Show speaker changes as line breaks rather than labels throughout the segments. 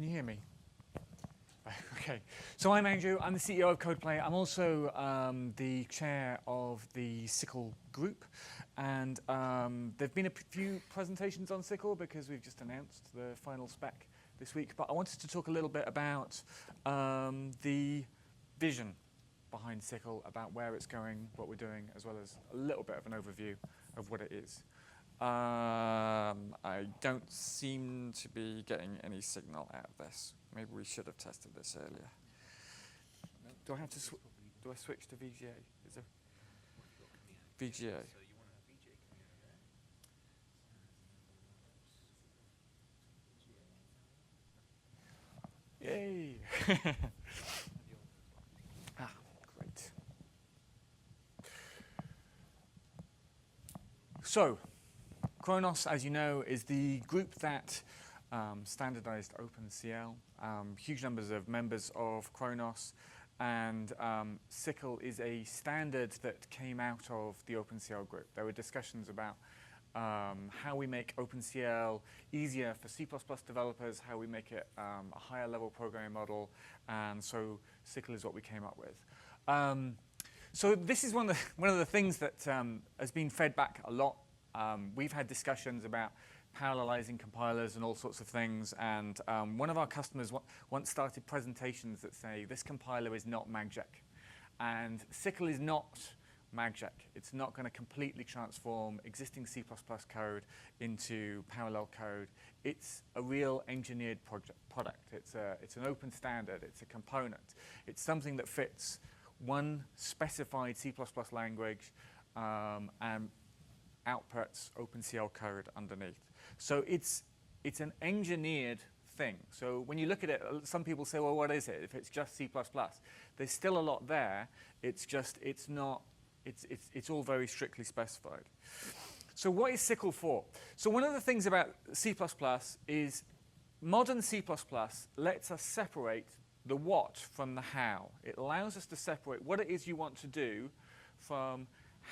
Can you hear me? Okay. So I'm Andrew. I'm the CEO of Codeplay. I'm also the chair of the SYCL group. And there have been a few presentations on SYCL because we've just announced the final spec this week. But I wanted to talk a little bit about the vision behind SYCL, about where it's going, what we're doing, as well as a little bit of an overview of what it is. I don't seem to be getting any signal out of this. Maybe we should have tested this earlier. Do I have to do I switch to VGA? Is there VGA? Yay! Great. So, Khronos, as you know, is the group that standardized OpenCL. Huge numbers of members of Khronos, and SYCL is a standard that came out of the OpenCL group. There were discussions about how we make OpenCL easier for C++ developers, how we make it a higher level programming model, and so SYCL is what we came up with. So this is one of the things that has been fed back a lot. We've had discussions about parallelizing compilers and all sorts of things, and one of our customers once started presentations that say this compiler is not MagJack, and SYCL is not MagJack. It's not going to completely transform existing C++ code into parallel code. It's a real engineered product. It's an open standard. It's a component. It's something that fits one specified C++ language and outputs OpenCL code underneath. So it's an engineered thing. So when you look at it, some people say, well, what is it if it's just C++? There's still a lot there. It's just, it's all very strictly specified. So what is SYCL for? So one of the things about C++ is modern C++ lets us separate the what from the how. It allows us to separate what it is you want to do from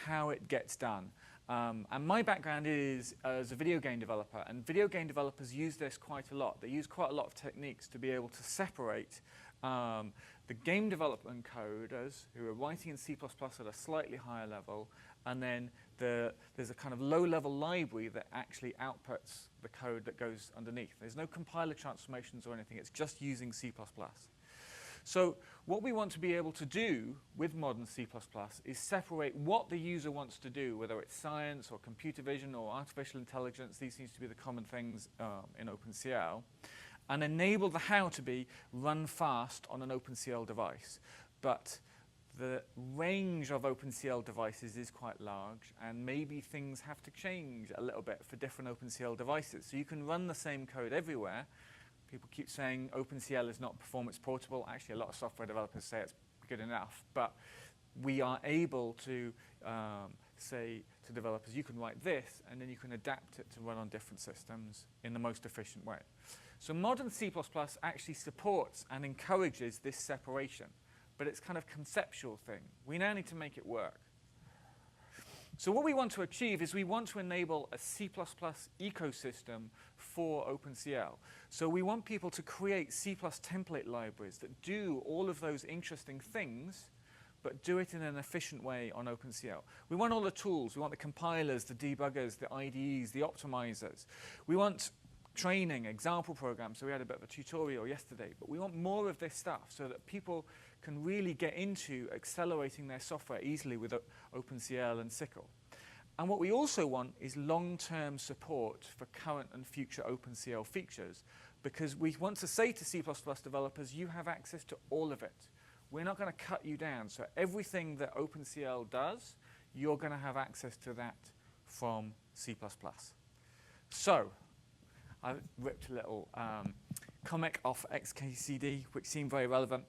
how it gets done. And my background is as a video game developer, and video game developers use this quite a lot. They use quite a lot of techniques to be able to separate the game development coders who are writing in C++ at a slightly higher level, and then there's a kind of low-level library that actually outputs the code that goes underneath. There's no compiler transformations or anything. It's just using C++. So what we want to be able to do with modern C++ is separate what the user wants to do, whether it's science or computer vision or artificial intelligence. These seem to be the common things in OpenCL, and enable the how to be run fast on an OpenCL device. But the range of OpenCL devices is quite large, and maybe things have to change a little bit for different OpenCL devices. So you can run the same code everywhere. People keep saying OpenCL is not performance portable. Actually, a lot of software developers say it's good enough. But we are able to say to developers, you can write this, and then you can adapt it to run on different systems in the most efficient way. So modern C++ actually supports and encourages this separation. But it's kind of a conceptual thing. We now need to make it work. So what we want to achieve is we want to enable a C++ ecosystem for OpenCL. So we want people to create C+ template libraries that do all of those interesting things, but do it in an efficient way on OpenCL. We want all the tools. We want the compilers, the debuggers, the IDEs, the optimizers. We want training, example programs. So we had a bit of a tutorial yesterday. But we want more of this stuff so that people can really get into accelerating their software easily with OpenCL and SYCL. And what we also want is long-term support for current and future OpenCL features, because we want to say to C++ developers, you have access to all of it. We're not going to cut you down. So everything that OpenCL does, you're going to have access to that from C++. So I ripped a little comic off XKCD, which seemed very relevant.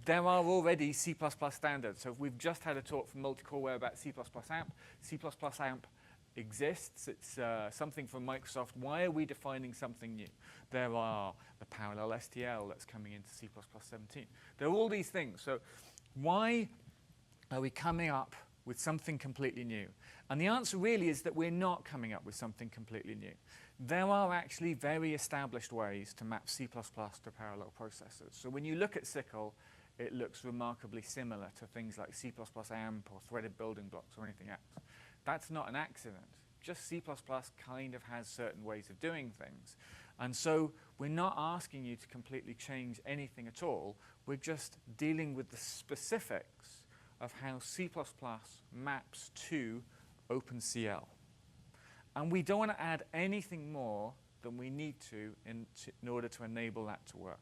There are already C++ standards. So we've just had a talk from Multicoreware about C++ AMP. C++ AMP exists. It's something from Microsoft. Why are we defining something new? There are the parallel STL that's coming into C++ 17. There are all these things. So why are we coming up with something completely new? And the answer really is that we're not coming up with something completely new. There are actually very established ways to map C++ to parallel processors. So when you look at SYCL, it looks remarkably similar to things like C++ AMP or threaded building blocks or anything else. That's not an accident. Just C++ kind of has certain ways of doing things. And so we're not asking you to completely change anything at all. We're just dealing with the specifics of how C++ maps to OpenCL. And we don't want to add anything more than we need to in order to enable that to work.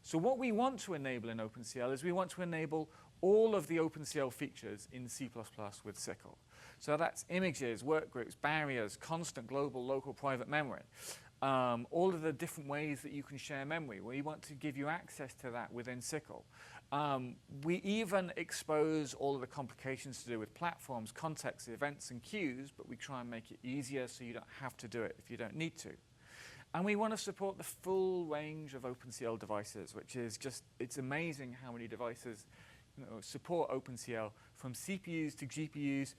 So what we want to enable in OpenCL is we want to enable all of the OpenCL features in C++ with SYCL. So that's images, workgroups, barriers, constant global, local, private memory. All of the different ways that you can share memory. We want to give you access to that within SYCL. We even expose all of the complications to do with platforms, contexts, events, and queues, but we try and make it easier so you don't have to do it if you don't need to. And we want to support the full range of OpenCL devices, which is just, it's amazing how many devices support OpenCL, from CPUs to GPUs,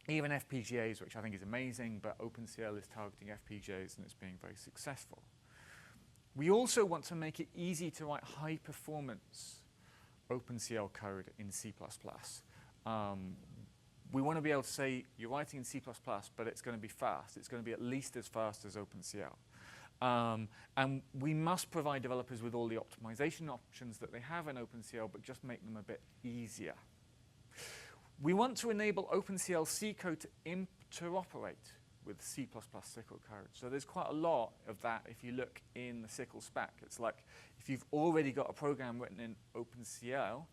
even FPGAs, which I think is amazing, but OpenCL is targeting FPGAs and it's being very successful. We also want to make it easy to write high-performance OpenCL code in C++. We want to be able to say you're writing in C++, but it's going to be fast. It's going to be at least as fast as OpenCL. And we must provide developers with all the optimization options that they have in OpenCL, but just make them a bit easier. We want to enable OpenCL C code to interoperate with C++ SYCL code. So there's quite a lot of that if you look in the SYCL spec. It's like if you've already got a program written in OpenCL,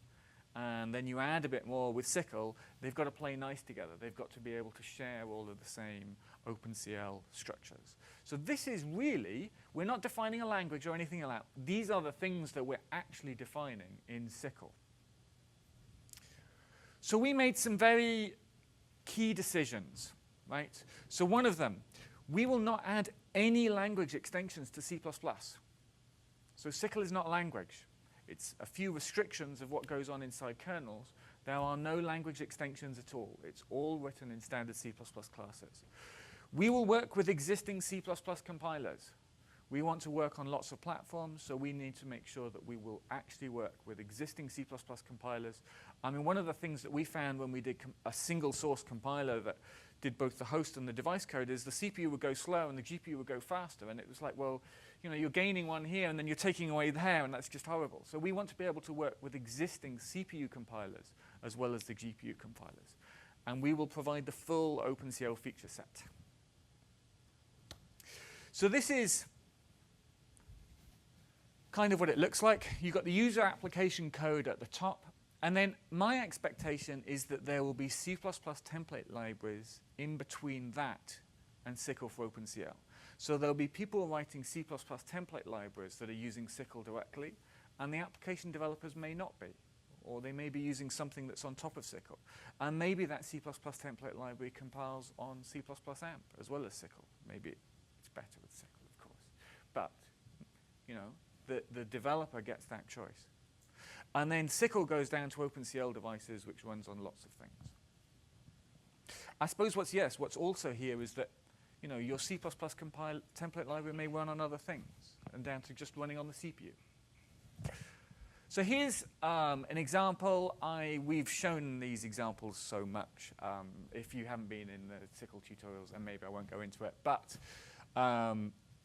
and then you add a bit more with SYCL, they've got to play nice together. They've got to be able to share all of the same OpenCL structures. So this is really, we're not defining a language or anything like that. These are the things that we're actually defining in SYCL. So we made some very key decisions, right? So one of them, we will not add any language extensions to C++. So SYCL is not a language. It's a few restrictions of what goes on inside kernels. There are no language extensions at all. It's all written in standard C++ classes. We will work with existing C++ compilers. We want to work on lots of platforms, so we need to make sure that we will actually work with existing C++ compilers. I mean, one of the things that we found when we did a single source compiler that did both the host and the device code is the CPU would go slow and the GPU would go faster. And it was like, well, you're gaining one here and then you're taking away there, and that's just horrible. So we want to be able to work with existing CPU compilers as well as the GPU compilers. And we will provide the full OpenCL feature set. So this is kind of what it looks like. You've got the user application code at the top. And then my expectation is that there will be C++ template libraries in between that and SYCL for OpenCL. So there'll be people writing C++ template libraries that are using SYCL directly, and the application developers may not be. Or they may be using something that's on top of SYCL. And maybe that C++ template library compiles on C++ AMP as well as SYCL. Maybe it's better with SYCL, of course. But the developer gets that choice. And then SYCL goes down to OpenCL devices, which runs on lots of things. I suppose what's also here is that your C++ template library may run on other things, and down to just running on the CPU. So here's an example. We've shown these examples so much. If you haven't been in the SYCL tutorials, and maybe I won't go into it, but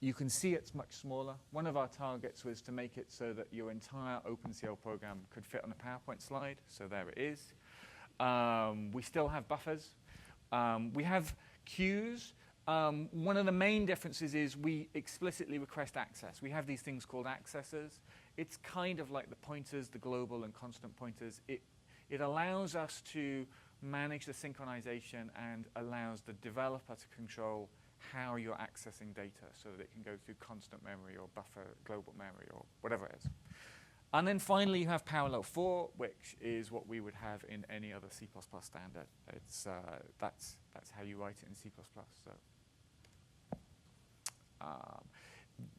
you can see it's much smaller. One of our targets was to make it so that your entire OpenCL program could fit on a PowerPoint slide. So there it is. We still have buffers. We have queues. One of the main differences is we explicitly request access. We have these things called accessors. It's kind of like the pointers, the global and constant pointers. It allows us to manage the synchronization and allows the developer to control how you're accessing data so that it can go through constant memory or buffer global memory or whatever it is. And then finally, you have parallel for, which is what we would have in any other C++ standard. It's, that's how you write it in C++. So,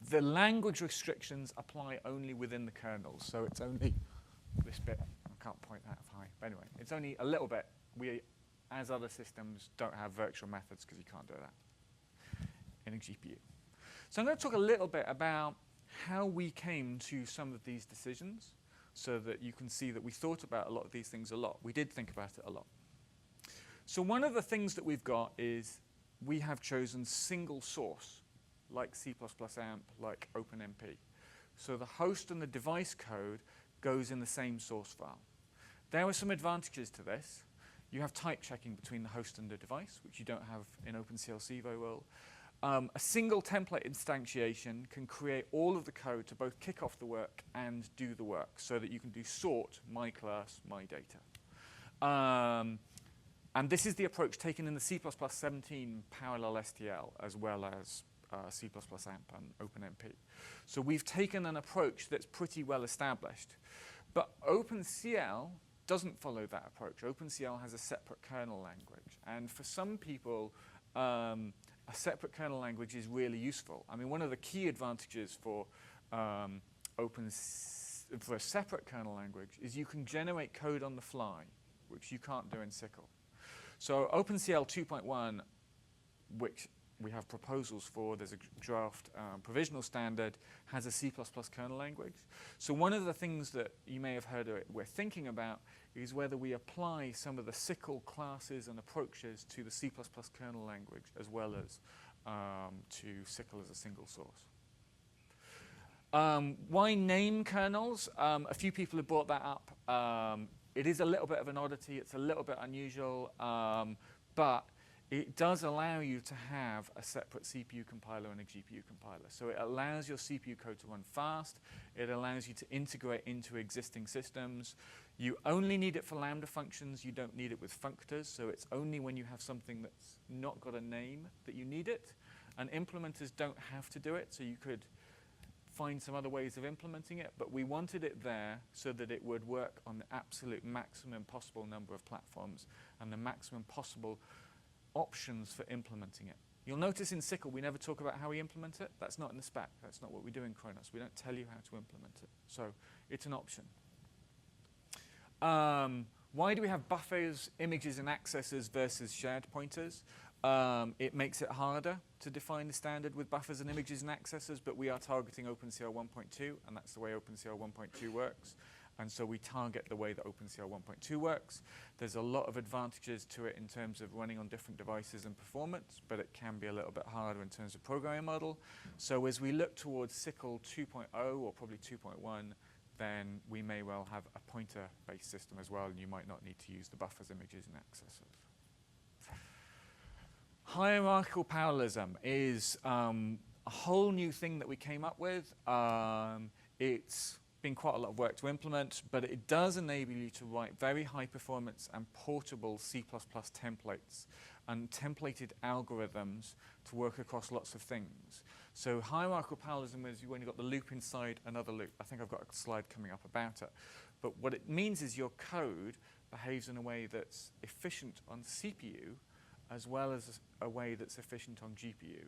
the language restrictions apply only within the kernel, so it's only this bit. I can't point that high. But anyway, it's only a little bit. We, as other systems, don't have virtual methods because you can't do that in a GPU. So I'm going to talk a little bit about how we came to some of these decisions so that you can see that we thought about a lot of these things a lot. We did think about it a lot. So one of the things that we've got is we have chosen single source, like C++ AMP, like OpenMP. So the host and the device code goes in the same source file. There are some advantages to this. You have type checking between the host and the device, which you don't have in OpenCL very well. A single template instantiation can create all of the code to both kick off the work and do the work, so that you can do sort, my class, my data. And this is the approach taken in the C++ 17 parallel STL, as well as C++ AMP and OpenMP. So we've taken an approach that's pretty well established. But OpenCL doesn't follow that approach. OpenCL has a separate kernel language. And for some people, a separate kernel language is really useful. I mean, one of the key advantages for a separate kernel language is you can generate code on the fly, which you can't do in SYCL. So OpenCL 2.1, which we have proposals for, there's a draft provisional standard, has a C++ kernel language. So one of the things that you may have heard we're thinking about is whether we apply some of the SYCL classes and approaches to the C++ kernel language, as well as to SYCL as a single source. Why name kernels? A few people have brought that up. It is a little bit of an oddity. It's a little bit unusual, but it does allow you to have a separate CPU compiler and a GPU compiler. So it allows your CPU code to run fast. It allows you to integrate into existing systems. You only need it for Lambda functions. You don't need it with functors. So it's only when you have something that's not got a name that you need it. And implementers don't have to do it. So you could find some other ways of implementing it, but we wanted it there so that it would work on the absolute maximum possible number of platforms and the maximum possible options for implementing it. You'll notice in SYCL we never talk about how we implement it. That's not in the spec. That's not what we do in Kronos. We don't tell you how to implement it. So it's an option. Why do we have buffers, images, and accessors versus shared pointers? It makes it harder to define the standard with buffers and images and accessors, but we are targeting OpenCL 1.2, and that's the way OpenCL 1.2 works. And so we target the way that OpenCL 1.2 works. There's a lot of advantages to it in terms of running on different devices and performance, but it can be a little bit harder in terms of programming model. So as we look towards SYCL 2.0 or probably 2.1, then we may well have a pointer-based system as well, and you might not need to use the buffers, images, and accessors. Hierarchical parallelism is a whole new thing that we came up with. It's been quite a lot of work to implement, but it does enable you to write very high performance and portable C++ templates and templated algorithms to work across lots of things. So hierarchical parallelism is when you've got the loop inside another loop. I think I've got a slide coming up about it. But what it means is your code behaves in a way that's efficient on CPU as well as a way that's efficient on GPU.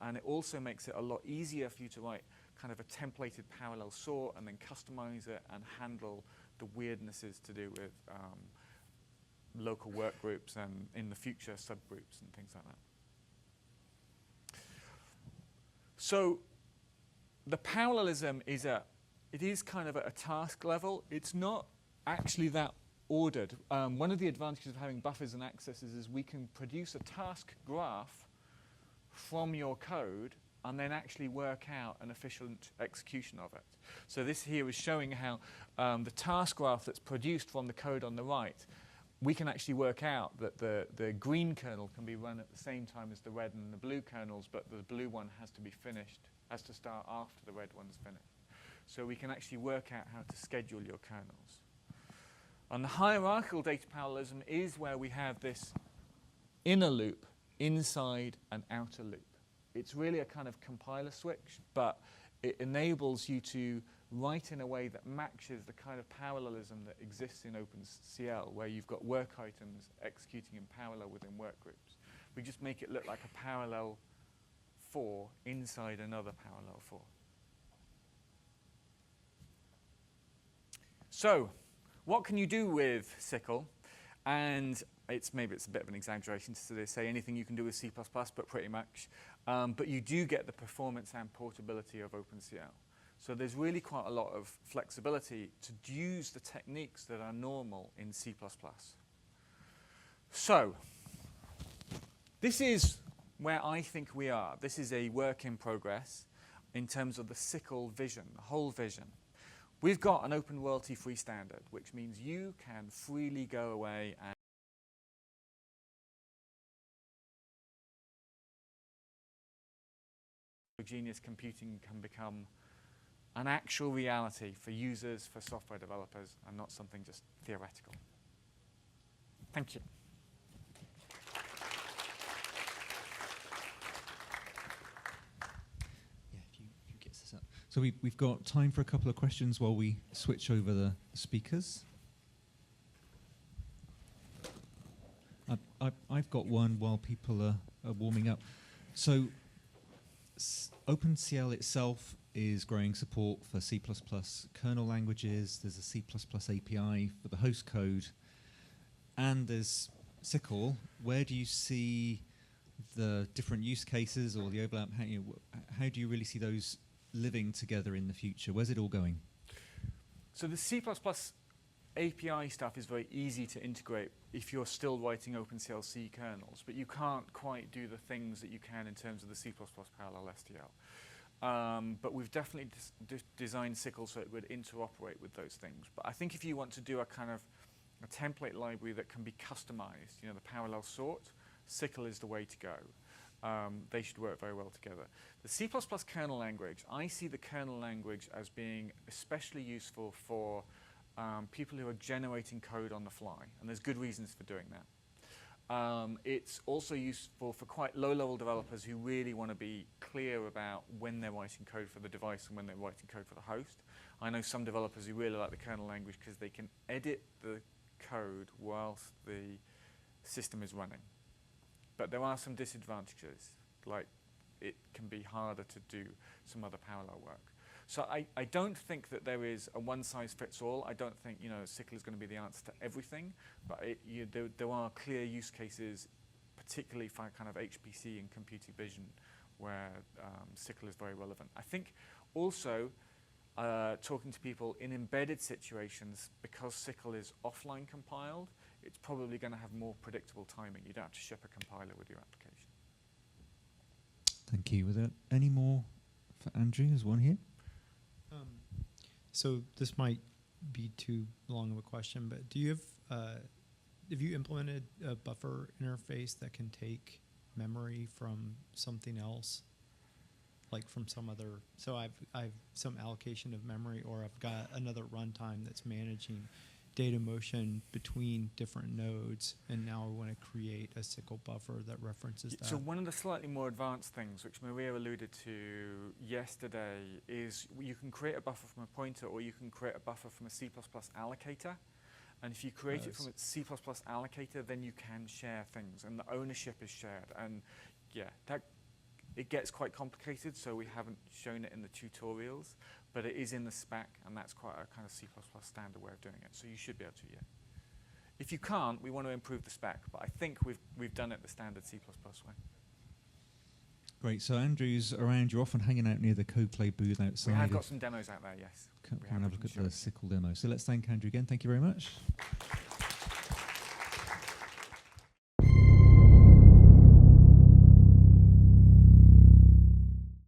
And it also makes it a lot easier for you to write kind of a templated parallel sort and then customize it and handle the weirdnesses to do with local work groups and, in the future, subgroups and things like that. So the parallelism is it is kind of at a task level. It's not actually that ordered. One of the advantages of having buffers and accessors is we can produce a task graph from your code and then actually work out an efficient execution of it. So this here is showing how the task graph that's produced from the code on the right, we can actually work out that the green kernel can be run at the same time as the red and the blue kernels, but the blue one has to be finished, has to start after the red one's finished. So we can actually work out how to schedule your kernels. And the hierarchical data parallelism is where we have this inner loop, inside and outer loop. It's really a kind of compiler switch, but it enables you to write in a way that matches the kind of parallelism that exists in OpenCL, where you've got work items executing in parallel within work groups. We just make it look like a parallel 4 inside another parallel 4. So what can you do with SYCL? And maybe it's a bit of an exaggeration to say anything you can do with C++, but pretty much. But you do get the performance and portability of OpenCL. So there's really quite a lot of flexibility to use the techniques that are normal in C++. So this is where I think we are. This is a work in progress in terms of the SYCL vision, the whole vision. We've got an open royalty-free standard, which means you can freely go away and heterogeneous computing can become an actual reality for users, for software developers, and not something just theoretical. Thank you.
Yeah, if you get this up. So we've got time for a couple of questions while we switch over the speakers. I've got one while people are warming up. So OpenCL itself is growing support for C++ kernel languages. There's a C++ API for the host code. And there's SYCL. Where do you see the different use cases or the overlap? How do you really see those living together in the future? Where's it all going?
So the C++ API stuff is very easy to integrate if you're still writing OpenCL C kernels, but you can't quite do the things that you can in terms of the C++ parallel STL. But we've definitely designed SYCL so it would interoperate with those things. But I think if you want to do a kind of a template library that can be customized, the parallel sort, SYCL is the way to go. They should work very well together. The C++ kernel language, I see the kernel language as being especially useful for people who are generating code on the fly, and there's good reasons for doing that. It's also useful for quite low-level developers who really want to be clear about when they're writing code for the device and when they're writing code for the host. I know some developers who really like the kernel language because they can edit the code whilst the system is running. But there are some disadvantages, like it can be harder to do some other parallel work. So I don't think that there is a one-size-fits-all. I don't think SYCL is going to be the answer to everything, but there are clear use cases, particularly for kind of HPC and computer vision, where SYCL is very relevant. I think also talking to people in embedded situations, because SYCL is offline compiled, it's probably going to have more predictable timing. You don't have to ship a compiler with your application.
Thank you. Were there any more for Andrew? There's one here.
So this might be too long of a question, but do you have you implemented a buffer interface that can take memory from something else, like from some other? So I've some allocation of memory, or I've got another runtime that's managing data motion between different nodes, and now I want to create a SYCL buffer that references that.
So one of the slightly more advanced things, which Maria alluded to yesterday, is you can create a buffer from a pointer, or you can create a buffer from a C++ allocator. And if you create it from a C++ allocator, then you can share things, and the ownership is shared. And yeah, it gets quite complicated, so we haven't shown it in the tutorials, but it is in the spec, and that's quite a kind of C++ standard way of doing it. So you should be able to, yeah. If you can't, we want to improve the spec, but I think we've done it the standard C++ way.
Great. So Andrew's around. You're often hanging out near the Codeplay booth outside.
We have got some demos out there, yes.
Come and have a look at the SYCL demo. So let's thank Andrew again. Thank you very much.